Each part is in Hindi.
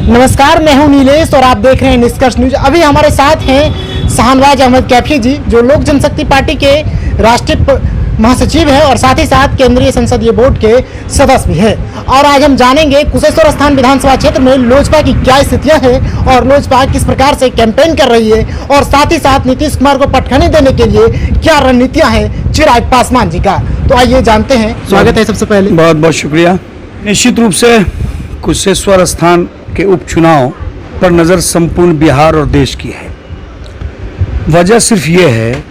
नमस्कार, मैं हूं नीलेश और आप देख रहे हैं निष्कर्ष न्यूज। अभी हमारे साथ हैं शाहनवाज अहमद कैफी जी, जो लोक जनशक्ति पार्टी के राष्ट्रीय महासचिव हैं और साथ ही साथ केंद्रीय संसदीय बोर्ड के सदस्य भी हैं। और आज हम जानेंगे कुशेश्वर स्थान विधानसभा क्षेत्र में लोजपा की क्या स्थितियां हैं और लोजपा किस प्रकार से कैंपेन कर रही है, और साथ ही साथ नीतीश कुमार को पटखनी देने के लिए क्या रणनीतियां हैं चिराग पासवान जी का। तो आइए जानते हैं। स्वागत है सबसे पहले। बहुत बहुत शुक्रिया। निश्चित रूप से कुशेश्वर स्थान के उपचुनाव पर नज़र संपूर्ण बिहार और देश की है। वजह सिर्फ ये है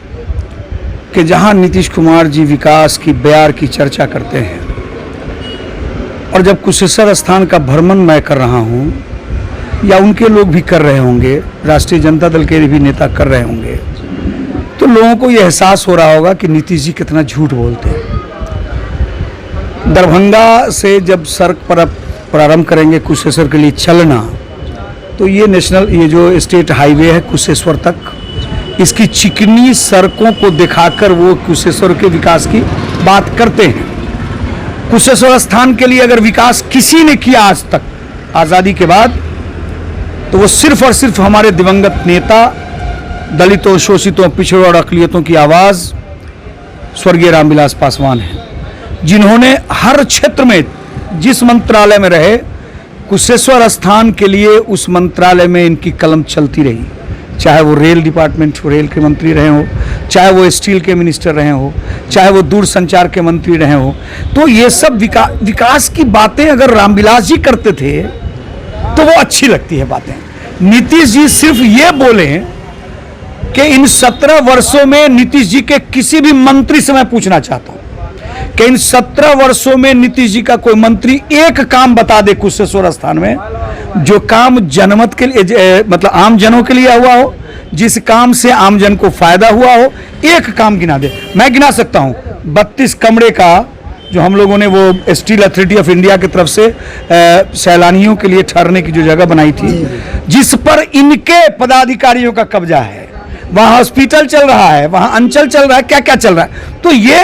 कि जहां नीतीश कुमार जी विकास की बयार की चर्चा करते हैं और जब कुशेश्वर स्थान का भ्रमण मैं कर रहा हूं या उनके लोग भी कर रहे होंगे, राष्ट्रीय जनता दल के भी नेता कर रहे होंगे, तो लोगों को यह एहसास हो रहा होगा कि नीतीश जी कितना झूठ बोलते हैं। दरभंगा से जब सड़क पर प्रारंभ करेंगे कुशेश्वर के लिए चलना, तो ये जो स्टेट हाईवे है कुशेश्वर तक, इसकी चिकनी सड़कों को दिखाकर वो कुशेश्वर के विकास की बात करते हैं। कुशेश्वर स्थान के लिए अगर विकास किसी ने किया आज तक आज़ादी के बाद, तो वो सिर्फ और सिर्फ हमारे दिवंगत नेता, दलितों, शोषितों, पिछड़ों और अक़लियतों की आवाज़ स्वर्गीय रामविलास पासवान हैं, जिन्होंने हर क्षेत्र में जिस मंत्रालय में रहे, कुशेश्वर स्थान के लिए उस मंत्रालय में इनकी कलम चलती रही। चाहे वो रेल डिपार्टमेंट हो, रेल के मंत्री रहे हो, चाहे वो स्टील के मिनिस्टर रहे हो, चाहे वो दूरसंचार के मंत्री रहे हो, तो ये सब विकास की बातें अगर रामविलास जी करते थे तो वो अच्छी लगती है बातें। नीतीश जी सिर्फ ये बोले कि इन 17 वर्षों में नीतीश जी के किसी भी मंत्री से मैं पूछना चाहता हूं कि इन 17 वर्षों में नीतीश जी का कोई मंत्री एक काम बता दे कुशेश्वर स्थान में, जो काम जनमत के लिए मतलब आम जनों के लिए हुआ हो, जिस काम से आम जन को फायदा हुआ हो, एक काम गिना दे। मैं गिना सकता हूं 32 कमरे का जो हम लोगों ने वो स्टील अथॉरिटी ऑफ इंडिया की तरफ से सैलानियों के लिए ठहरने की जो जगह बनाई थी, जिस पर इनके पदाधिकारियों का कब्जा है, वहाँ हॉस्पिटल चल रहा है, वहाँ अंचल चल रहा है, क्या क्या चल रहा है। तो ये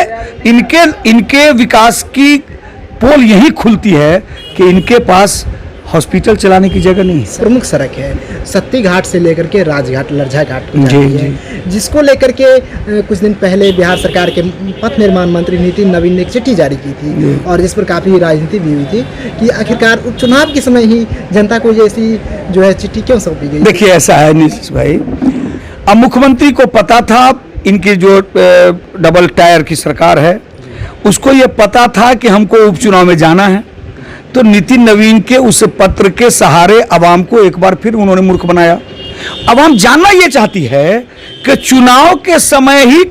इनके विकास की पोल यही खुलती है कि इनके पास हॉस्पिटल चलाने की जगह नहीं है। प्रमुख सड़क है सत्ती घाट से लेकर के राजघाट, लरझा घाट है, जिसको लेकर के कुछ दिन पहले बिहार सरकार के पथ निर्माण मंत्री नितिन नवीन ने एक चिट्ठी जारी की थी और जिस पर काफ़ी राजनीति भी हुई थी कि आखिरकार उपचुनाव के समय ही जनता को जैसी जो है चिट्ठी क्यों सौंपी गई। देखिए, ऐसा है नीतीश भाई, अब मुख्यमंत्री को पता था इनकी जो डबल टायर की सरकार है, उसको ये पता था कि हमको उपचुनाव में जाना है, तो नितिन नवीन के उस पत्र के सहारे अवाम को एक बार फिर उन्होंने मूर्ख बनाया। अवाम जानना ये चाहती है कि चुनाव के समय ही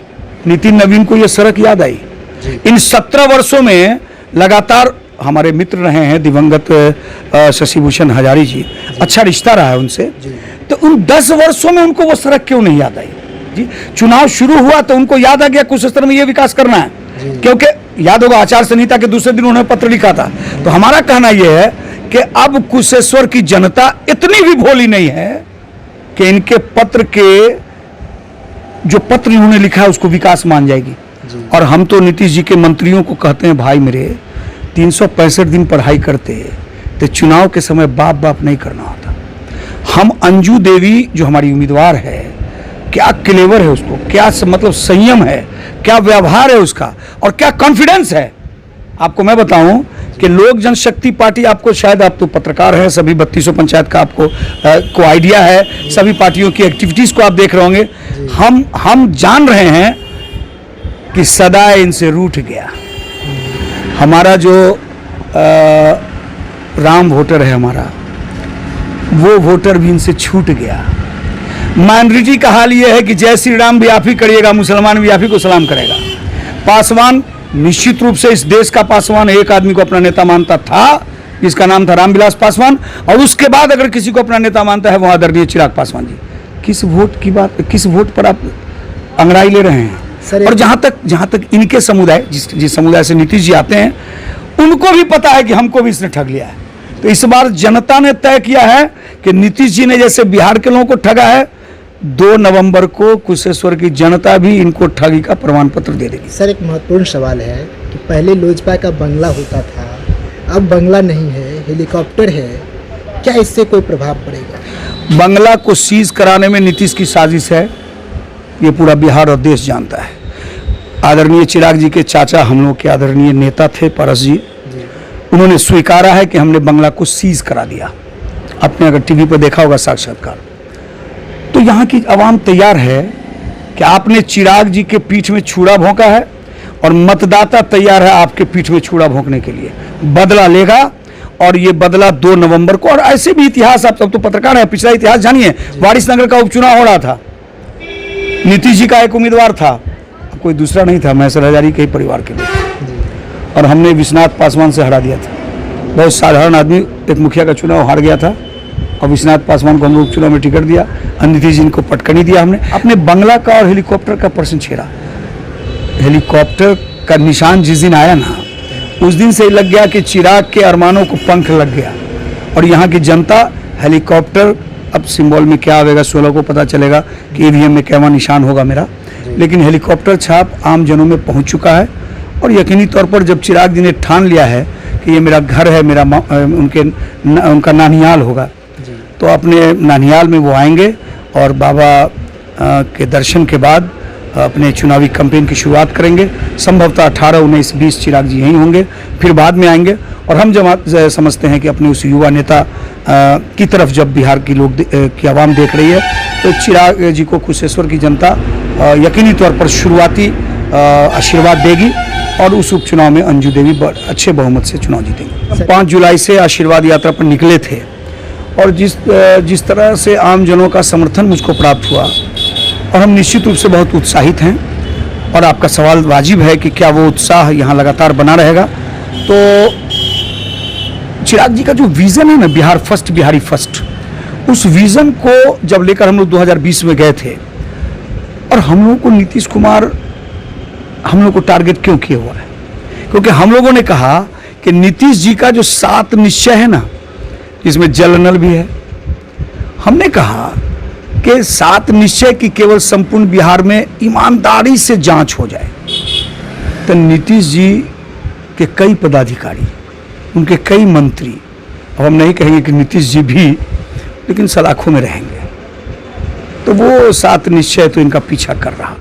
नितिन नवीन को ये सड़क याद आई। इन 17 वर्षों में लगातार हमारे मित्र रहे हैं दिवंगत शशि भूषण हजारी जी, अच्छा रिश्ता रहा है उनसे, तो उन 10 वर्षों में उनको वो सड़क क्यों नहीं याद आई जी? चुनाव शुरू हुआ तो उनको याद आ गया कुशेश्वर में ये विकास करना है, क्योंकि याद होगा आचार संहिता के दूसरे दिन उन्होंने पत्र लिखा था। तो हमारा कहना यह है कि अब कुशेश्वर की जनता इतनी भी भोली नहीं है कि इनके पत्र के जो पत्र उन्होंने लिखा है उसको विकास मान जाएगी। और हम तो नीतीश जी के मंत्रियों को कहते हैं, भाई मेरे 365 दिन पढ़ाई करते तो चुनाव के समय बाप बाप नहीं करना होता। हम अंजू देवी जो हमारी उम्मीदवार है, क्या क्लेवर है उसको, क्या मतलब संयम है, क्या व्यवहार है उसका, और क्या कॉन्फिडेंस है। आपको मैं बताऊं कि लोक जनशक्ति पार्टी, आपको शायद, आप तो पत्रकार हैं, सभी 3200 पंचायत का आपको आइडिया है, सभी पार्टियों की एक्टिविटीज को आप देख रहे होंगे। हम जान रहे हैं कि सदा इनसे रूठ गया। हमारा जो राम वोटर है हमारा, वो वोटर भी इनसे छूट गया। माइनॉरिटी का हाल ये है कि जय श्री राम भी आप ही करिएगा, मुसलमान भी आप ही को सलाम करेगा। पासवान निश्चित रूप से इस देश का पासवान एक आदमी को अपना नेता मानता था, जिसका नाम था रामविलास पासवान, और उसके बाद अगर किसी को अपना नेता मानता है वो आदरणीय चिराग पासवान जी। किस वोट पर आप अंगड़ाई ले रहे हैं? और जहां तक इनके समुदाय, जिस समुदाय से नीतीश जी आते हैं, उनको भी पता है कि हमको भी इसने ठग लिया है। तो इस बार जनता ने तय किया है कि नीतीश जी ने जैसे बिहार के लोगों को ठगा है, 2 नवंबर को कुशेश्वर की जनता भी इनको ठगी का प्रमाण पत्र दे देगी। सर, एक महत्वपूर्ण सवाल है कि पहले लोजपा का बंगला होता था, अब बंगला नहीं है, हेलीकॉप्टर है, क्या इससे कोई प्रभाव पड़ेगा? बंगला को सीज कराने में नीतीश की साजिश है, ये पूरा बिहार और देश जानता है। आदरणीय चिराग जी के चाचा हम लोग के आदरणीय नेता थे पारस जी, उन्होंने स्वीकारा है कि हमने बंगला को सीज करा दिया। आपने अगर टीवी पर देखा होगा साक्षात्कार, तो यहाँ की आवाम तैयार है कि आपने चिराग जी के पीठ में छुरा भोंका है और मतदाता तैयार है आपके पीठ में छुरा भोंकने के लिए। बदला लेगा और ये बदला 2 नवंबर को। और ऐसे भी इतिहास, आप सब तो पत्रकार हैं, पिछला इतिहास जानिए। वारिसनगर का उपचुनाव हो रहा था, नीतीश जी का एक उम्मीदवार था, कोई दूसरा नहीं था, महसूल हजारी के ही परिवार के लोग, और हमने विश्वनाथ पासवान से हरा दिया था। बहुत साधारण आदमी, एक मुखिया का चुनाव हार गया था और विश्वनाथ पासवान को हम लोग चुनाव में टिकट दिया, नीतीश जी को पटकनी दिया। हमने अपने बंगला का और हेलीकॉप्टर का प्रश्न छेड़ा। हेलीकॉप्टर का निशान जिस दिन आया ना, उस दिन से लग गया कि चिराग के अरमानों को पंख लग गया। और यहाँ की जनता हेलीकॉप्टर, अब सिंबल में क्या आएगा 16 को पता चलेगा कि ईवीएम में क्या निशान होगा मेरा, लेकिन हेलीकॉप्टर छाप आम जनों में पहुँच चुका है। और यकीनी तौर पर जब चिराग जी ने ठान लिया है कि ये मेरा घर है, मेरा उनका नानियाल होगा, तो अपने नानियाल में वो आएंगे और बाबा के दर्शन के बाद अपने चुनावी कैंपेन की शुरुआत करेंगे। संभवतः 18, 19, 20 चिराग जी यहीं होंगे, फिर बाद में आएंगे। और हम जब समझते हैं कि अपने उस युवा नेता की तरफ जब बिहार की लोग की आवाम देख रही है, तो चिराग जी को कुशेश्वर की जनता यकीनी तौर पर शुरुआती आशीर्वाद देगी और उस उपचुनाव में अंजू देवी अच्छे बहुमत से चुनाव जीतेंगे। 5 जुलाई से आशीर्वाद यात्रा पर निकले थे और जिस तरह से आम जनों का समर्थन मुझको प्राप्त हुआ, और हम निश्चित रूप से बहुत उत्साहित हैं। और आपका सवाल वाजिब है कि क्या वो उत्साह यहाँ लगातार बना रहेगा। तो चिराग जी का जो विज़न है ना, बिहार फर्स्ट, बिहारी फर्स्ट, उस विज़न को जब लेकर हम लोग 2020 में गए थे, और हम लोगों को नीतीश कुमार हम लोग को टारगेट क्यों किया हुआ है, क्योंकि हम लोगों ने कहा कि नीतीश जी का जो 7 निश्चय है ना, जिसमें जल नल भी है, हमने कहा कि 7 निश्चय की केवल संपूर्ण बिहार में ईमानदारी से जांच हो जाए। तो नीतीश जी के कई पदाधिकारी, उनके कई मंत्री, अब हम नहीं कहेंगे कि नीतीश जी भी, लेकिन सलाखों में रहेंगे। तो वो 7 निश्चय तो इनका पीछा कर रहा।